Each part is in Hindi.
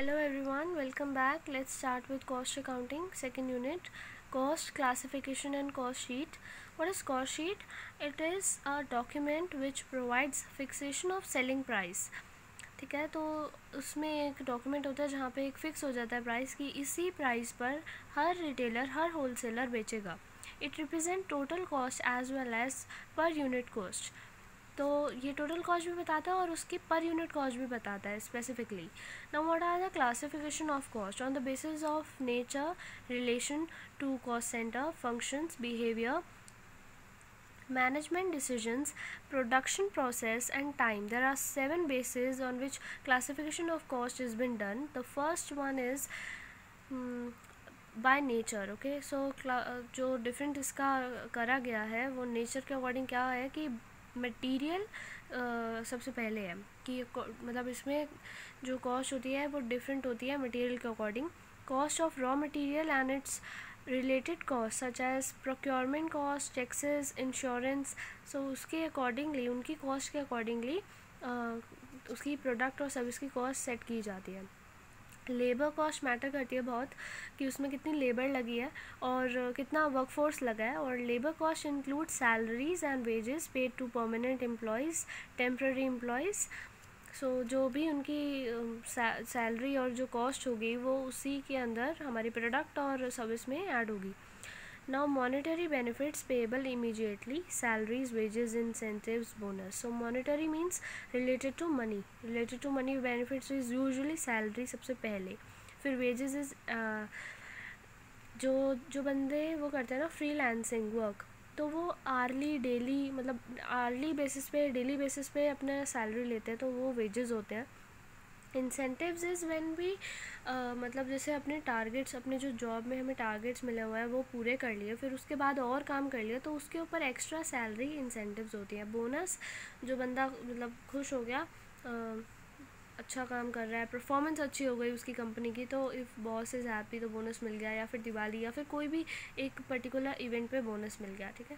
Hello everyone, welcome back. Let's start with cost accounting, second unit, cost classification and cost sheet. What is cost sheet? It is a document which provides fixation of selling price. ठीक है, तो उसमें एक डॉक्यूमेंट होता है जहाँ पे एक फिक्स हो जाता है प्राइस की इसी प्राइस पर हर रिटेलर हर होलसेलर बेचेगा. It represent total cost as well as per unit cost. तो ये टोटल कॉस्ट भी बताता है और उसकी पर यूनिट कॉस्ट भी बताता है specifically. Now what are the classification of cost on the basis of nature, relation to cost centre, functions, behaviour, management decisions, production process and time. There are 7 bases on which classification of cost has been done. The first one is by nature. Okay, so जो डिफरेंट इसका करा गया है वो नेचर के अकॉर्डिंग क्या है कि मटेरियल सबसे पहले है कि मतलब इसमें जो कॉस्ट होती है वो डिफरेंट होती है मटेरियल के according. Cost of raw material and it's related costs such as procurement cost, taxes, insurance. so उसके accordingly उनकी cost के accordingly उसकी product और service की cost set की जाती है. लेबर कॉस्ट मैटर करती है बहुत कि उसमें कितनी लेबर लगी है और कितना वर्कफोर्स लगा है. और labour cost include salaries and wages paid to permanent employees, temporary employees. So जो भी उनकी सैलरी और जो कॉस्ट होगी वो उसी के अंदर हमारी प्रोडक्ट और सर्विस में ऐड होगी. Now monetary benefits payable immediately, salaries, wages, incentives, bonus. So monetary means related to money benefits is usually salary सबसे पहले, फिर वेजेस इज़ जो बंदे वो करते हैं ना फ्रीलांसिंग वर्क, तो वो आर्ली डेली मतलब आर्ली बेसिस पे डेली बेसिस पे अपने सैलरी लेते हैं तो वो वेजेस होते हैं. इंसेंटिव्स इज़ व्हेन भी मतलब जैसे अपने टारगेट्स अपने जो जॉब में हमें टारगेट्स मिले हुए हैं वो पूरे कर लिए, फिर उसके बाद और काम कर लिया तो उसके ऊपर एक्स्ट्रा सैलरी इंसेंटिव्स होती है. बोनस जो बंदा मतलब खुश हो गया, अच्छा काम कर रहा है, परफॉर्मेंस अच्छी हो गई उसकी कंपनी की, तो इफ़ बॉस इज़ हैप्पी तो बोनस मिल गया, या फिर दिवाली या फिर कोई भी एक पर्टिकुलर इवेंट पे बोनस मिल गया. ठीक है.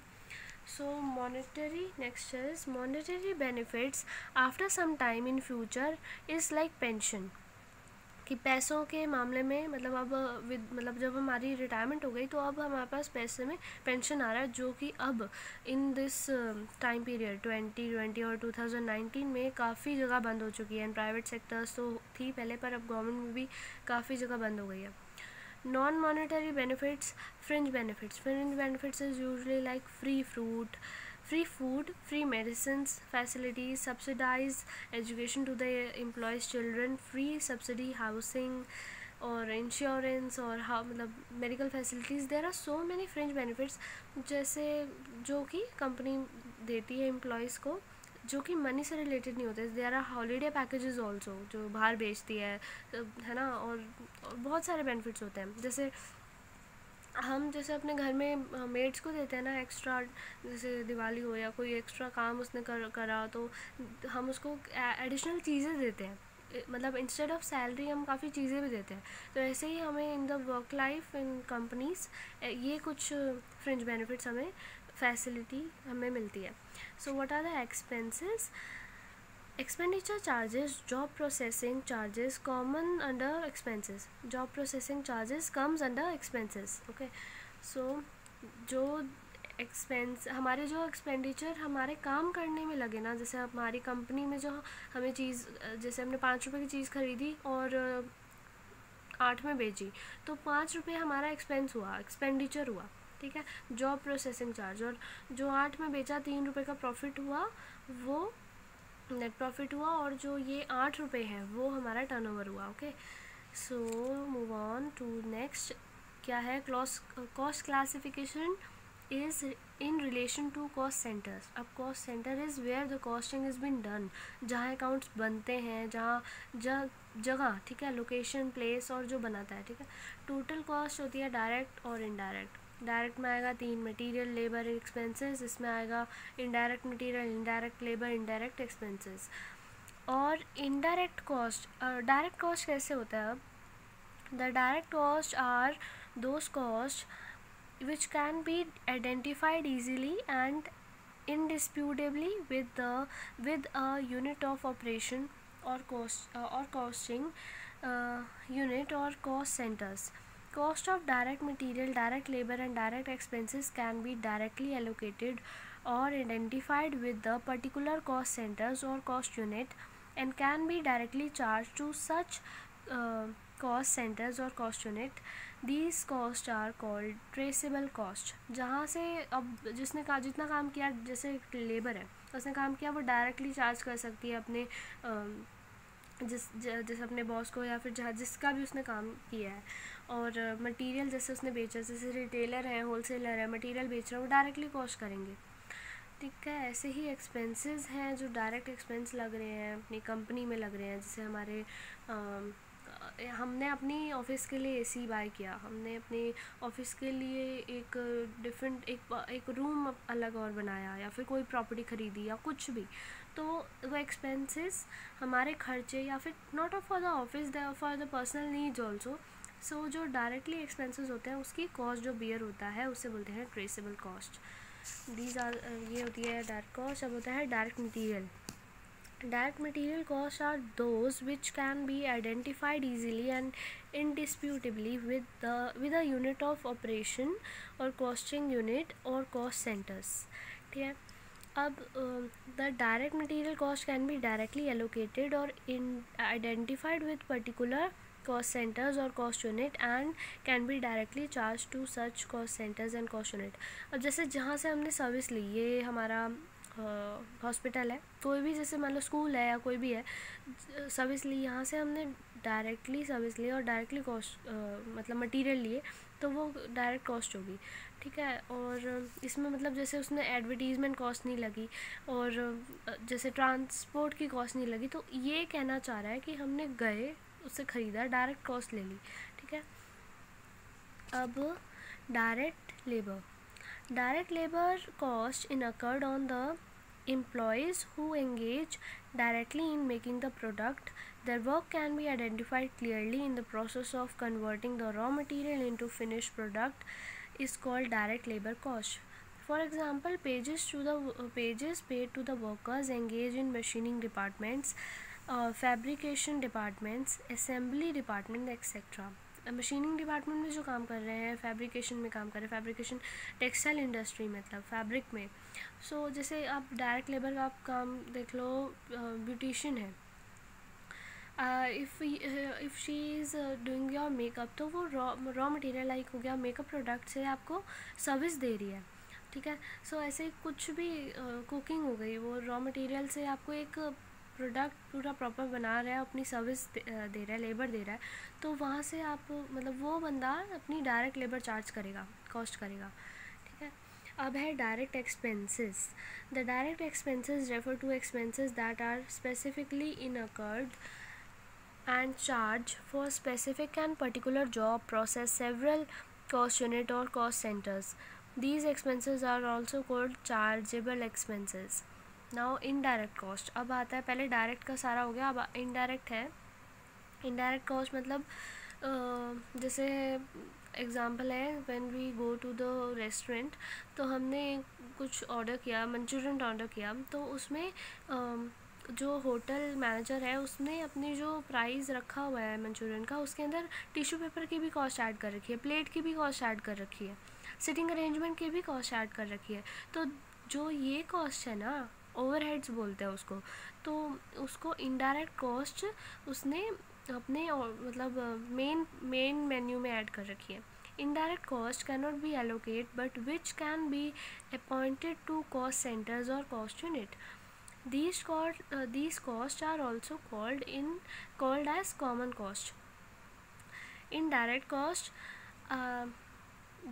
So monetary next is monetary benefits after some time in future is like pension. कि पैसों के मामले में मतलब अब मतलब जब हमारी रिटायरमेंट हो गई तो अब हमारे पास पैसे में पेंशन आ रहा है, जो कि अब इन दिस टाइम पीरियड 2020 और 2019 में काफ़ी जगह बंद हो चुकी है. एंड प्राइवेट सेक्टर्स तो थी पहले पर अब गवर्नमेंट में भी काफ़ी जगह बंद हो गई है. Non monetary benefits, fringe benefits is usually like free food, free medicines, facilities, subsidized education to the employees' children, free subsidy housing और इंश्योरेंस और मतलब medical facilities. There are so many fringe benefits जैसे जो कि कंपनी देती है एम्प्लॉयज़ को, जो कि मनी से रिलेटेड नहीं होते. There are holiday packages also जो बाहर बेचती है ना. और बहुत सारे बेनिफिट्स होते हैं. जैसे हम जैसे अपने घर में मेड्स को देते हैं ना एक्स्ट्रा, जैसे दिवाली हो या कोई एक्स्ट्रा काम उसने करा तो हम उसको एडिशनल चीज़ें देते हैं, मतलब इंस्टेड ऑफ सैलरी हम काफ़ी चीज़ें भी देते हैं. तो ऐसे ही हमें in the work life in companies ये कुछ फ्रिंज बेनिफिट्स हमें फैसिलिटी हमें मिलती है. So what are the expenses? Expenditure charges, job processing charges common under expenses. Job processing charges comes under expenses. Okay, so जो एक्सपेंस हमारे जो एक्सपेंडिचर हमारे काम करने में लगे ना, जैसे हमारी कंपनी में जो हमें चीज़ जैसे हमने 5 रुपये की चीज़ खरीदी और 8 में बेची तो 5 रुपये हमारा एक्सपेंस हुआ, एक्सपेंडिचर हुआ. ठीक है. जॉब प्रोसेसिंग चार्ज, और जो 8 में बेचा 3 रुपये का प्रॉफिट हुआ वो नेट प्रॉफिट हुआ, और जो ये 8 रुपये है वो हमारा टर्नओवर हुआ. Okay, so move on to next. क्या है cost classification is in relation to cost centres. अब cost centre is where the costing is been done, जहाँ अकाउंट्स बनते हैं, जहाँ जगह. ठीक है. लोकेशन, प्लेस और जो बनाता है. ठीक है. टोटल कॉस्ट होती है डायरेक्ट और इनडायरेक्ट. डायरेक्ट में आएगा 3 मटेरियल, लेबर, एक्सपेंसेस. इसमें आएगा indirect material, indirect labour, indirect expenses. और इनडायरेक्ट कॉस्ट, डायरेक्ट कॉस्ट कैसे होता है? अब the direct cost are those cost which can be identified easily and indisputably with a unit of operation or costing unit or cost centers. Cost of direct material, direct labor and direct expenses can be directly allocated or identified with the particular cost centers or cost unit and can be directly charged to such cost centers or cost unit. These costs are called traceable cost. जहाँ से अब जिसने जितना काम किया, जैसे लेबर है उसने काम किया, वो डायरेक्टली चार्ज कर सकती है अपने जिस अपने बॉस को या फिर जहाँ जिसका भी उसने काम किया है. और मटेरियल जैसे उसने बेचा, जैसे रिटेलर है, होलसेलर है, मटेरियल बेच रहा है, वो डायरेक्टली कॉस्ट करेंगे. ठीक है. ऐसे ही एक्सपेंसेस हैं जो डायरेक्ट एक्सपेंस लग रहे हैं अपनी कंपनी में लग रहे हैं. जैसे हमारे हमने अपनी ऑफ़िस के लिए एसी बाय किया, हमने अपने ऑफ़िस के लिए एक डिफरेंट एक रूम अलग और बनाया, या फिर कोई प्रॉपर्टी ख़रीदी या कुछ भी, तो वो एक्सपेंसेस हमारे खर्चे या फिर not for the office, for the personal needs also. So जो डायरेक्टली एक्सपेंसेस होते हैं उसकी कॉस्ट जो बियर होता है उसे बोलते हैं ट्रेसेबल कॉस्ट. दीज आर ये होती है डायरेक्ट कॉस्ट. अब होता है direct material. Direct material costs are those which can be identified easily and indisputably with a unit of operation or costing unit or cost centers. ठीक है. अब the direct material cost can be directly allocated or identified with particular cost centers or cost unit and can be directly charged to such cost centers and cost unit. अब जैसे जहाँ से हमने सर्विस ली, ये हमारा हॉस्पिटल है, कोई भी जैसे मान लो स्कूल है या कोई भी है, सर्विस ली, यहाँ से हमने डायरेक्टली सर्विस ली और डायरेक्टली कॉस्ट मतलब मटेरियल लिए, तो वो डायरेक्ट कॉस्ट होगी. ठीक है. और इसमें मतलब जैसे उसने एडवर्टीज़मेंट कॉस्ट नहीं लगी और जैसे ट्रांसपोर्ट की कॉस्ट नहीं लगी, तो ये कहना चाह रहा है कि हमने गए उससे ख़रीदा, डायरेक्ट कॉस्ट ले ली. ठीक है. अब direct labour. Direct labor cost incurred on the employees who engage directly in making the product. Their work can be identified clearly in the process of converting the raw material into finished product is called direct labor cost. For example, pages paid to the workers engaged in machining departments, fabrication departments, assembly department, etc. Machining department में जो काम कर रहे हैं, फैब्रिकेशन में काम कर रहे हैं, फैब्रिकेशन टेक्सटाइल इंडस्ट्री मतलब फैब्रिक में. सो जैसे आप डायरेक्ट लेबर का आप काम देख लो, ब्यूटिशियन है, if she is doing your makeup, तो वो रॉ मटेरियल लाइक हो गया मेकअप प्रोडक्ट से आपको सर्विस दे रही है. ठीक है. सो ऐसे कुछ भी कुकिंग हो गई, वो रॉ मटेरियल से आपको एक प्रोडक्ट पूरा प्रॉपर बना रहा है, अपनी सर्विस दे रहा है, लेबर दे रहा है, तो वहाँ से आप मतलब वो बंदा अपनी डायरेक्ट लेबर चार्ज करेगा, कॉस्ट करेगा. ठीक है. अब है direct expenses. The direct expenses refer to expenses that are specifically incurred and charge for specific and particular job process several cost unit or cost centres. These expenses are also called chargeable expenses. Now indirect cost. अब आता है, पहले डायरेक्ट का सारा हो गया, अब इनडायरेक्ट है. इनडायरेक्ट कॉस्ट मतलब जैसे एग्जांपल है, when we go to the restaurant, तो हमने कुछ ऑर्डर किया, मंचूरियन ऑर्डर किया, तो उसमें जो होटल मैनेजर है उसने अपनी जो प्राइस रखा हुआ है मंचूरियन का, उसके अंदर टिश्यू पेपर की भी कॉस्ट ऐड कर रखी है, प्लेट की भी कॉस्ट ऐड कर रखी है, सिटिंग अरेंजमेंट की भी कॉस्ट ऐड कर रखी है. तो जो ये कॉस्ट है ना, ओवरहेड्स बोलते हैं उसको, तो उसको इनडायरेक्ट कॉस्ट उसने अपने मतलब मेन मेन्यू में ऐड कर रखी है. Indirect cost can not be allocate but which can be appointed to cost centres or cost unit. These costs are also called as common cost. Indirect cost,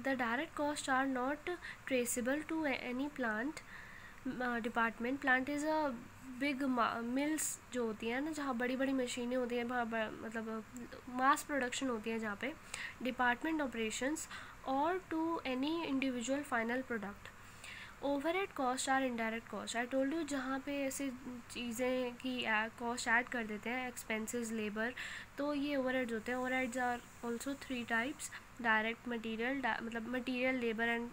the direct costs are not traceable to any plant department. Plant is a big mills जो होती हैं ना, जहाँ बड़ी बड़ी मशीनें होती हैं, मतलब मास प्रोडक्शन होती है, जहाँ पे department operations or to any individual final product. Overhead cost are indirect cost. I told you, जहाँ पे ऐसी चीज़ें की कॉस्ट ऐड कर देते हैं, एक्सपेंसेस, लेबर, तो ये ओवरहेड्स होते हैं. Overheads are also 3 types: direct material मतलब मटीरियल, लेबर एंड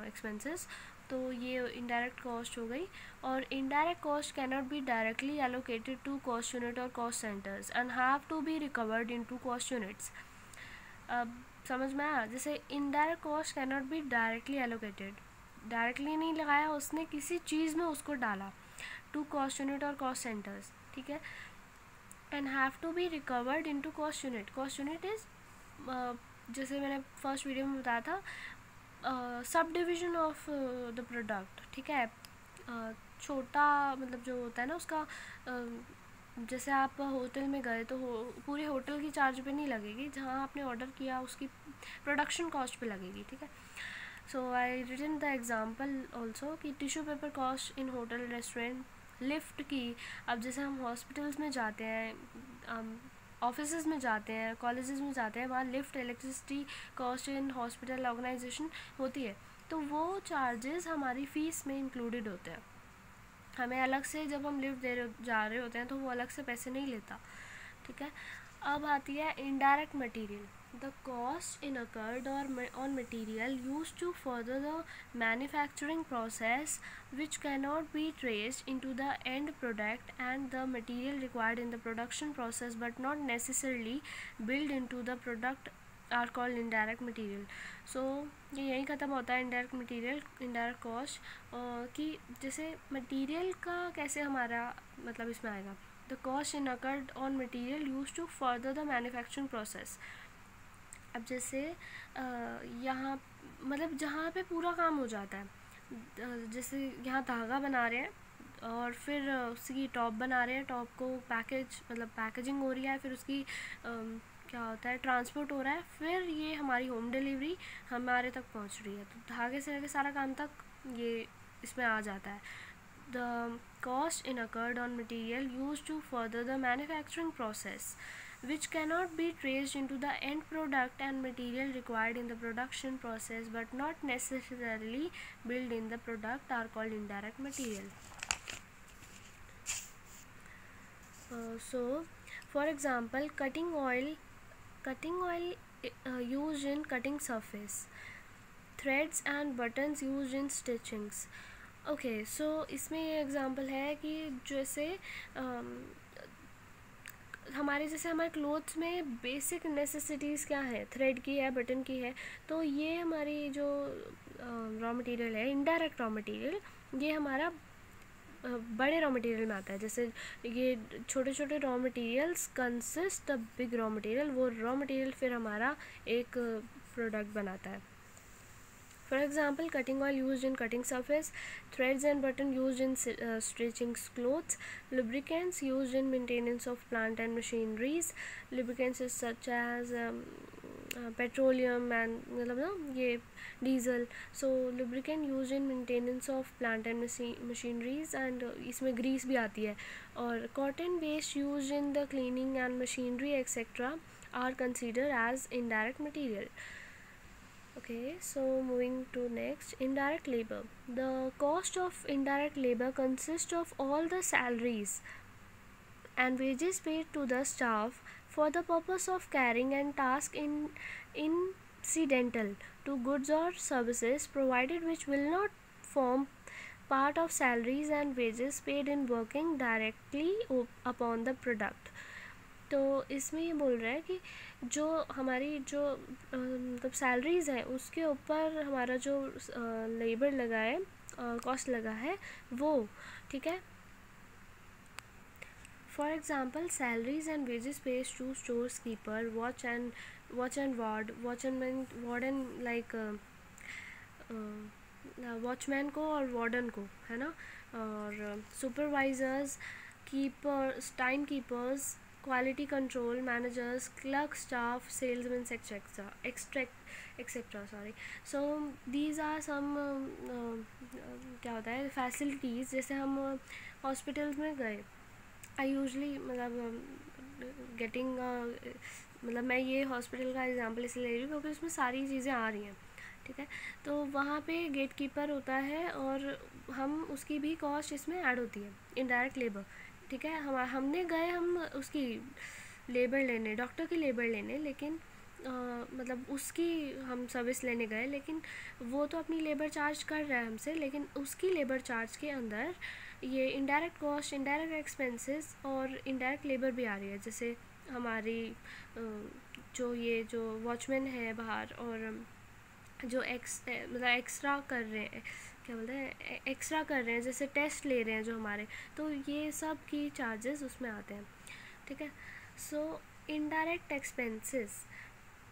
एक्सपेंसेस. तो ये इनडायरेक्ट कॉस्ट हो गई। और indirect cost cannot be directly allocated to cost unit or cost centres and have to be recovered in to cost units. अब समझ में आया, जैसे indirect cost cannot be directly allocated, directly नहीं लगाया उसने, किसी चीज़ में उसको डाला, to cost unit or cost centres, ठीक है। And have to be recovered in to cost unit. Cost unit is जैसे मैंने फर्स्ट वीडियो में बताया था सब डिविज़न ऑफ द प्रोडक्ट, ठीक है। छोटा मतलब जो होता है ना उसका, जैसे आप होटल में गए तो पूरे होटल की चार्ज पे नहीं लगेगी, जहाँ आपने ऑर्डर किया उसकी प्रोडक्शन कॉस्ट पे लगेगी, ठीक है। So I written the example also कि tissue paper cost in hotel restaurant, lift की। अब जैसे हम हॉस्पिटल्स में जाते हैं, ऑफिसेज में जाते हैं, कॉलेजेस में जाते हैं, वहाँ lift, electricity cost in hospital organisation होती है, तो वो चार्जेस हमारी फ़ीस में इंक्लूडेड होते हैं। हमें अलग से जब हम लिफ्ट जा रहे होते हैं तो वो अलग से पैसे नहीं लेता, ठीक है। अब आती है indirect material, the cost incurred on material used to further the manufacturing process which cannot be traced into the end product and the material required in the production process but not necessarily built into the product are called indirect material. So ये यहीं ख़त्म होता है indirect material, indirect cost, कि जैसे material का कैसे हमारा मतलब इसमें आएगा, the cost incurred on material used to further the manufacturing process। अब जैसे यहाँ मतलब जहाँ पे पूरा काम हो जाता है, जैसे यहाँ धागा बना रहे हैं और फिर उसकी टॉप बना रहे हैं, टॉप को पैकेजिंग हो रही है, फिर उसकी क्या होता है, ट्रांसपोर्ट हो रहा है, फिर ये हमारी होम डिलीवरी हमारे तक पहुँच रही है, तो धागे से लेकर सारा काम तक ये इसमें आ जाता है। The cost incurred on material used to further the manufacturing process which cannot be traced into the end product and material required in the production process but not necessarily built in the product are called indirect material. So for example, cutting oil used in cutting surface, threads and buttons used in stitchings. Okay, so इसमें ये एग्जांपल है कि जैसे हमारे जैसे हमारे क्लोथ्स में बेसिक नेसेसिटीज़ क्या है, थ्रेड की है, बटन की है, तो ये हमारी जो रॉ मटेरियल है, इनडायरेक्ट रॉ मटेरियल, ये हमारा बड़े रॉ मटेरियल में आता है। जैसे ये छोटे छोटे raw materials consist the big raw material, वो रॉ मटेरियल फिर हमारा एक प्रोडक्ट बनाता है। For example, cutting oil used in cutting surface, threads and button used in stitching clothes, lubricants used in maintenance of plant and machineries, lubricants such as petroleum and मतलब ना ये diesel, so lubricant used in maintenance of plant and machineries, and इसमें grease भी आती है, और cotton waste used in the cleaning and machinery etc. are considered as indirect material. Okay, so moving to next, indirect labor. The cost of indirect labor consists of all the salaries and wages paid to the staff for the purpose of carrying and task incidental to goods or services provided which will not form part of salaries and wages paid in working directly upon the product. तो इसमें ये बोल रहा है कि जो हमारी जो मतलब सैलरीज़ हैं उसके ऊपर हमारा जो लेबर लगा है, कॉस्ट लगा है वो, ठीक है। For example, salaries and wages pays to stores keeper, watch and warden like watchman को और वार्डन को, है ना, और supervisors, keepers, time keepers, quality control managers, clerk staff, salesmen etc. Sorry. So these are some क्या होता है फैसिलिटीज़। जैसे हम हॉस्पिटल्स में गए, आई यूजली मतलब गेटिंग मतलब मैं ये हॉस्पिटल का एग्जांपल इसलिए ले रही हूँ क्योंकि उसमें सारी चीज़ें आ रही हैं, ठीक है। तो वहाँ पे गेट कीपर होता है और हम उसकी भी कॉस्ट इसमें ऐड होती है, इनडायरेक्ट लेबर, ठीक है। हमने गए हम उसकी लेबर लेने, डॉक्टर की लेबर लेने, लेकिन मतलब उसकी हम सर्विस लेने गए, लेकिन वो तो अपनी लेबर चार्ज कर रहा है हमसे, लेकिन उसकी लेबर चार्ज के अंदर ये इनडायरेक्ट कॉस्ट, इनडायरेक्ट एक्सपेंसेस और इनडायरेक्ट लेबर भी आ रही है। जैसे हमारी जो वॉचमैन है बाहर, और जो मतलब एक्स्ट्रा कर रहे हैं, क्या बोलते हैं, एक्स्ट्रा कर रहे हैं, जैसे टेस्ट ले रहे हैं जो हमारे, तो ये सब की चार्जेस उसमें आते हैं। ठीक है। सो indirect expenses,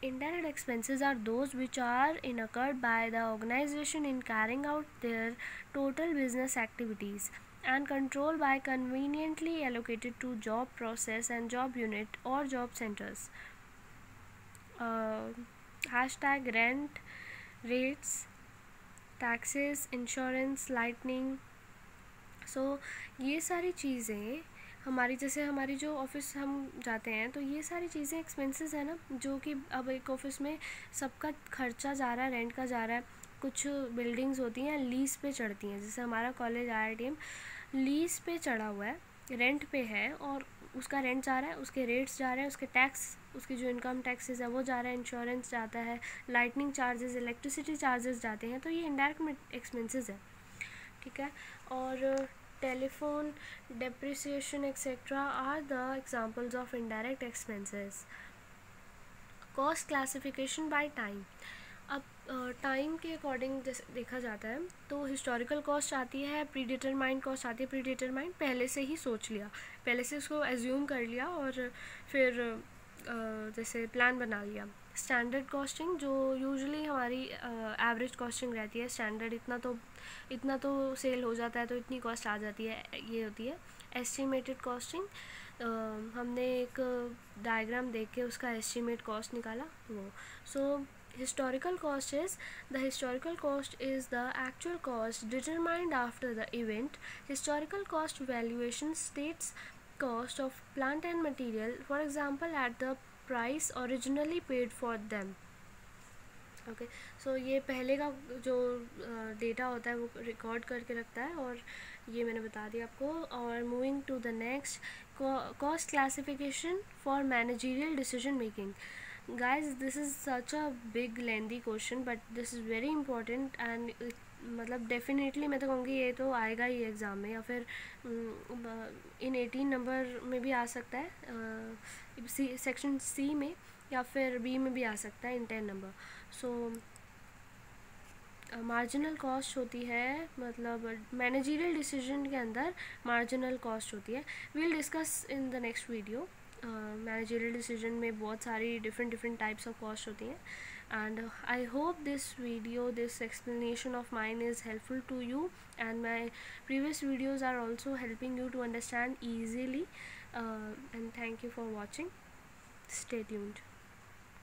indirect expenses are those which are incurred by the organization in carrying out their total business activities and controlled by conveniently allocated to job process and job unit or job centers. Hashtag rent, rates, taxes, insurance, lightning. सो ये सारी चीज़ें हमारी, जैसे हमारी जो ऑफ़िस हम जाते हैं तो ये सारी चीज़ें एक्सपेंसेस है ना, जो कि अब एक ऑफ़िस में सबका खर्चा जा रहा है, रेंट का जा रहा है। कुछ बिल्डिंग्स होती हैं लीज़ पे चढ़ती हैं, जैसे हमारा कॉलेज IITM लीज़ पे चढ़ा हुआ है, रेंट पे है, और उसका रेंट जा रहा है, उसके रेट्स जा रहे हैं, उसके टैक्स, उसकी जो इनकम टैक्सेस है वो जा रहा है, इंश्योरेंस जाता है, लाइटनिंग चार्जेस, इलेक्ट्रिसिटी चार्जेस जाते हैं, तो ये इनडायरेक्ट एक्सपेंसेस है। ठीक है। और telephone, depreciation etc. are the examples of indirect expenses. Cost classification by time. अब टाइम के अकॉर्डिंग जैसे देखा जाता है तो हिस्टोरिकल कॉस्ट आती है, प्री डिटरमाइंड कॉस्ट आती है। प्री डिटरमाइंड पहले से ही सोच लिया, पहले से उसको एज्यूम कर लिया और फिर जैसे प्लान बना लिया। स्टैंडर्ड कॉस्टिंग जो यूजुअली हमारी एवरेज कॉस्टिंग रहती है, स्टैंडर्ड इतना तो सेल हो जाता है तो इतनी कॉस्ट आ जाती है, ये होती है। एस्टिमेटेड कॉस्टिंग, हमने एक डायग्राम देख के उसका एस्टिमेट कॉस्ट निकाला वो। सो historical cost is the historical cost is the actual cost determined after the event. Historical cost valuation states cost of plant and material, for example at the price originally paid for them. Okay. So ये पहले का जो डेटा होता है वो रिकॉर्ड करके रखता है, और ये मैंने बता दिया आपको। और moving to the next, cost classification for managerial decision making. guys, this is such a big lengthy question but this is very important and मतलब डेफिनेटली मैं तो कहूँगी ये तो आएगा ही एग्ज़ाम में, या फिर इन 18 नंबर में भी आ सकता है, सेक्शन C में, या फिर B में भी आ सकता है इन 10 नंबर। सो मार्जिनल कॉस्ट होती है, मतलब मैनेजरियल डिसीजन के अंदर मार्जिनल कॉस्ट होती है। We'll discuss in the next video. Managerial decision में बहुत सारी डिफरेंट टाइप्स ऑफ कॉस्ट होती हैं। And I hope this video, this explanation of mine is helpful to you, and my previous videos are also helping you to understand easily, and thank you for watching. Stay tuned.